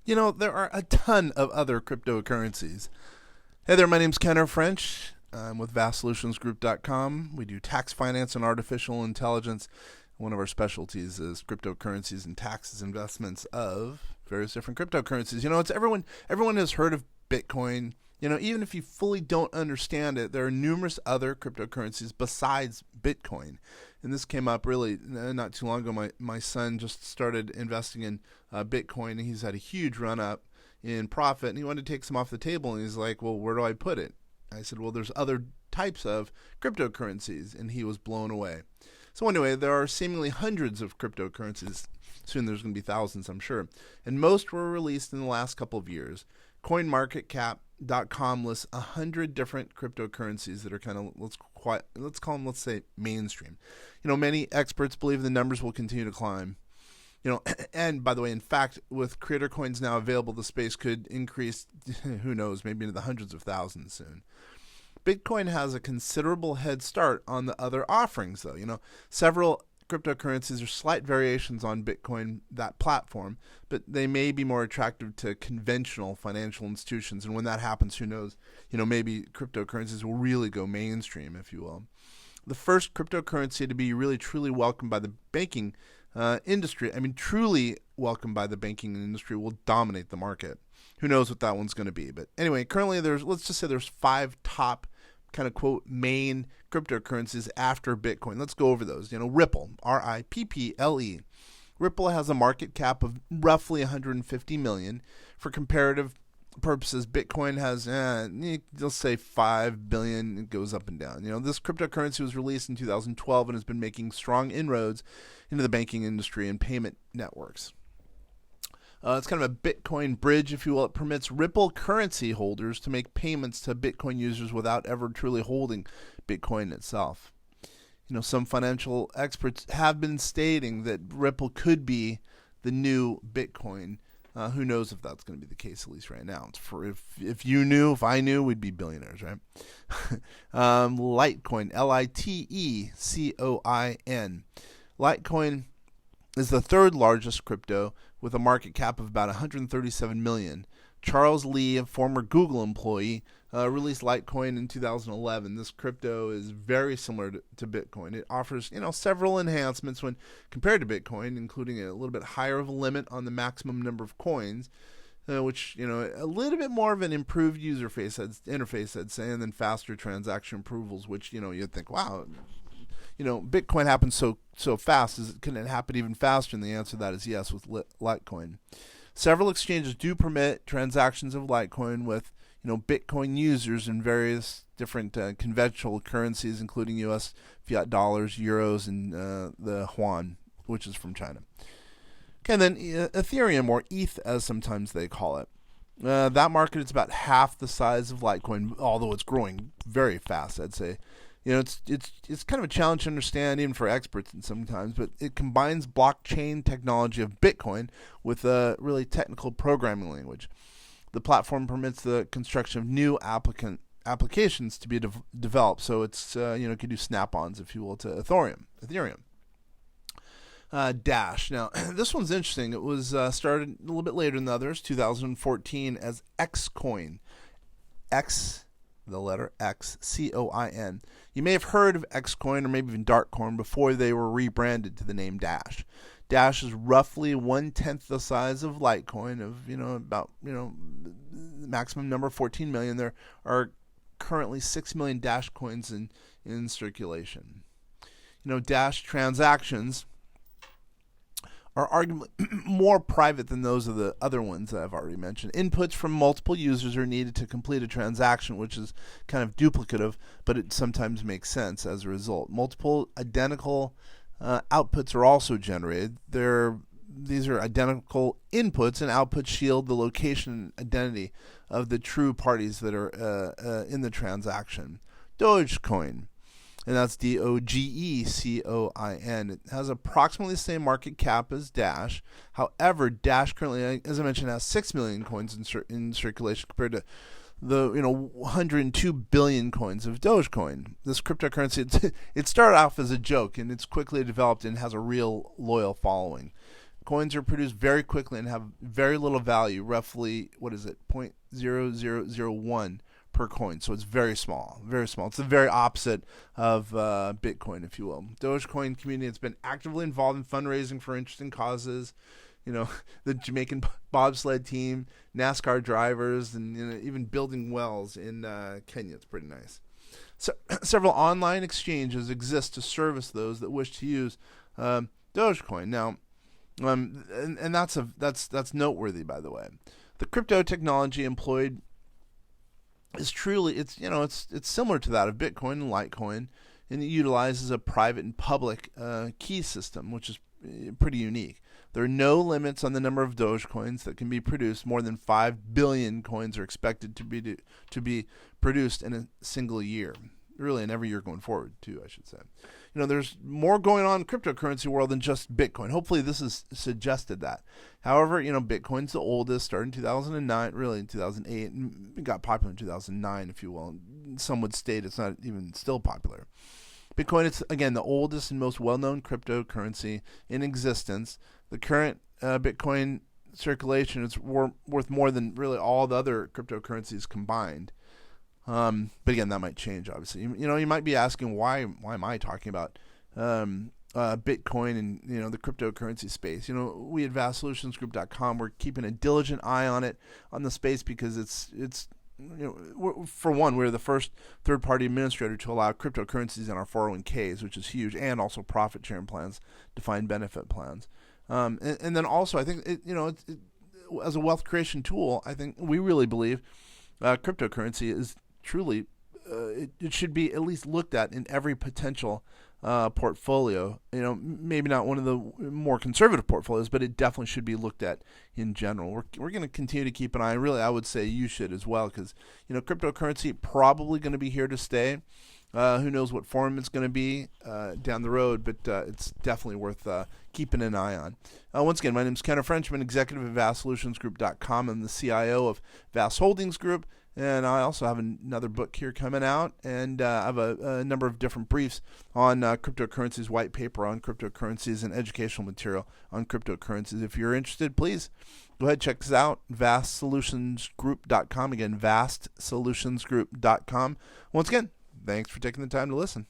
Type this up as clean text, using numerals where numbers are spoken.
There are a ton of other cryptocurrencies. Hey there, my name's Kenner French. I'm with vastsolutionsgroup.com. We do tax finance and artificial intelligence. One of our specialties is cryptocurrencies and taxes investments of various different cryptocurrencies. It's everyone has heard of Bitcoin. Even if you fully don't understand it, there are numerous other cryptocurrencies besides Bitcoin. And this came up really not too long ago. My son just started investing in Bitcoin, and he's had a huge run up in profit, and he wanted to take some off the table, and he's like, well, where do I put it? I said, well, there's other types of cryptocurrencies, and he was blown away. So anyway, there are seemingly hundreds of cryptocurrencies. Soon there's going to be thousands, I'm sure. And most were released in the last couple of years. CoinMarketCap.com lists 100 different cryptocurrencies that are kind of, let's call them, let's say, mainstream. Many experts believe the numbers will continue to climb. And by the way, in fact, with creator coins now available, the space could increase, who knows, maybe into the hundreds of thousands soon. Bitcoin has a considerable head start on the other offerings, though. Several cryptocurrencies are slight variations on Bitcoin, that platform, but they may be more attractive to conventional financial institutions. And when that happens, who knows, maybe cryptocurrencies will really go mainstream, if you will. The first cryptocurrency to be really, truly welcomed by the banking industry, truly welcomed by the banking industry, will dominate the market. Who knows what that one's going to be? But anyway, currently let's just say there's 5 top kind of quote main cryptocurrencies after Bitcoin. Let's go over those. Ripple, RIPPLE. Ripple has a market cap of roughly 150 million. For comparative purposes, Bitcoin has, let's say 5 billion. It goes up and down. This cryptocurrency was released in 2012 and has been making strong inroads into the banking industry and payment networks. It's kind of a Bitcoin bridge, if you will. It permits Ripple currency holders to make payments to Bitcoin users without ever truly holding Bitcoin itself. Some financial experts have been stating that Ripple could be the new Bitcoin. Who knows if that's going to be the case, at least right now. If I knew, we'd be billionaires, right? Litecoin, LITECOIN. Litecoin is the third largest crypto with a market cap of about 137 million. Charles Lee, a former Google employee, released Litecoin in 2011. This crypto is very similar to Bitcoin. It offers, several enhancements when compared to Bitcoin, including a little bit higher of a limit on the maximum number of coins, which, a little bit more of an improved interface, I'd say, and then faster transaction approvals, which, you'd think, wow, Bitcoin happens so fast. Can it happen even faster? And the answer to that is yes with Litecoin. Several exchanges do permit transactions of Litecoin with Bitcoin users in various different conventional currencies, including U.S. fiat dollars, euros, and the yuan, which is from China. Okay, and then Ethereum, or ETH as sometimes they call it. That market is about half the size of Litecoin, although it's growing very fast, I'd say. It's kind of a challenge to understand even for experts sometimes, but it combines blockchain technology of Bitcoin with a really technical programming language. The platform permits the construction of new applications to be developed, so it's it could do snap-ons, if you will, to Ethereum. Dash. Now, this one's interesting. It was started a little bit later than the others, 2014, as Xcoin. The letter X, COIN. You may have heard of Xcoin or maybe even Darkcoin before they were rebranded to the name Dash. Dash is roughly 1/10 the size of Litecoin, of the maximum number 14 million. There are currently 6 million Dash coins in circulation. Dash transactions are arguably more private than those of the other ones that I've already mentioned. Inputs from multiple users are needed to complete a transaction, which is kind of duplicative, but it sometimes makes sense as a result. Multiple identical outputs are also generated. These are identical inputs, and outputs shield the location and identity of the true parties that are in the transaction. Dogecoin. And that's DOGECOIN. It has approximately the same market cap as Dash. However, Dash currently, as I mentioned, has 6 million coins in circulation compared to the 102 billion coins of Dogecoin. This cryptocurrency, it started off as a joke, and it's quickly developed and has a real loyal following. coins are produced very quickly and have very little value, roughly, what is it, 0.0001 per coin. So it's very small, very small. It's the very opposite of Bitcoin, if you will. Dogecoin community has been actively involved in fundraising for interesting causes. The Jamaican bobsled team, NASCAR drivers, and even building wells in Kenya. It's pretty nice. So, several online exchanges exist to service those that wish to use Dogecoin. Now, and that's noteworthy, by the way. The crypto technology employed is truly it's similar to that of Bitcoin and Litecoin, and it utilizes a private and public key system, which is pretty unique. There are no limits on the number of Dogecoins that can be produced. More than 5 billion coins are expected to be produced in a single year. Really, in every year going forward, too, I should say. There's more going on in the cryptocurrency world than just Bitcoin. Hopefully, this has suggested that. However, Bitcoin's the oldest, started in 2009, really in 2008, and it got popular in 2009, if you will. Some would state it's not even still popular. Bitcoin is, again, the oldest and most well-known cryptocurrency in existence. The current Bitcoin circulation is worth more than really all the other cryptocurrencies combined. But again, that might change, obviously. You might be asking, why am I talking about Bitcoin and the cryptocurrency space? We at VastSolutionsGroup.com, we're keeping a diligent eye on the space, because it's for one, we're the first third-party administrator to allow cryptocurrencies in our 401ks, which is huge, and also profit sharing plans, defined benefit plans. And then also, I think as a wealth creation tool, I think we really believe cryptocurrency is truly it should be at least looked at in every potential portfolio. Maybe not one of the more conservative portfolios, but it definitely should be looked at in general. We're going to continue to keep an eye. Really, I would say you should as well, because cryptocurrency probably going to be here to stay. Who knows what form it's going to be down the road, but it's definitely worth keeping an eye on. Once again, my name is Kenneth Frenchman, executive at VastSolutionsGroup.com. I'm the CIO of Vast Holdings Group, and I also have another book here coming out, and I have a number of different briefs on cryptocurrencies, white paper on cryptocurrencies, and educational material on cryptocurrencies. If you're interested, please go ahead and check us out, VastSolutionsGroup.com. Again, VastSolutionsGroup.com. Once again, thanks for taking the time to listen.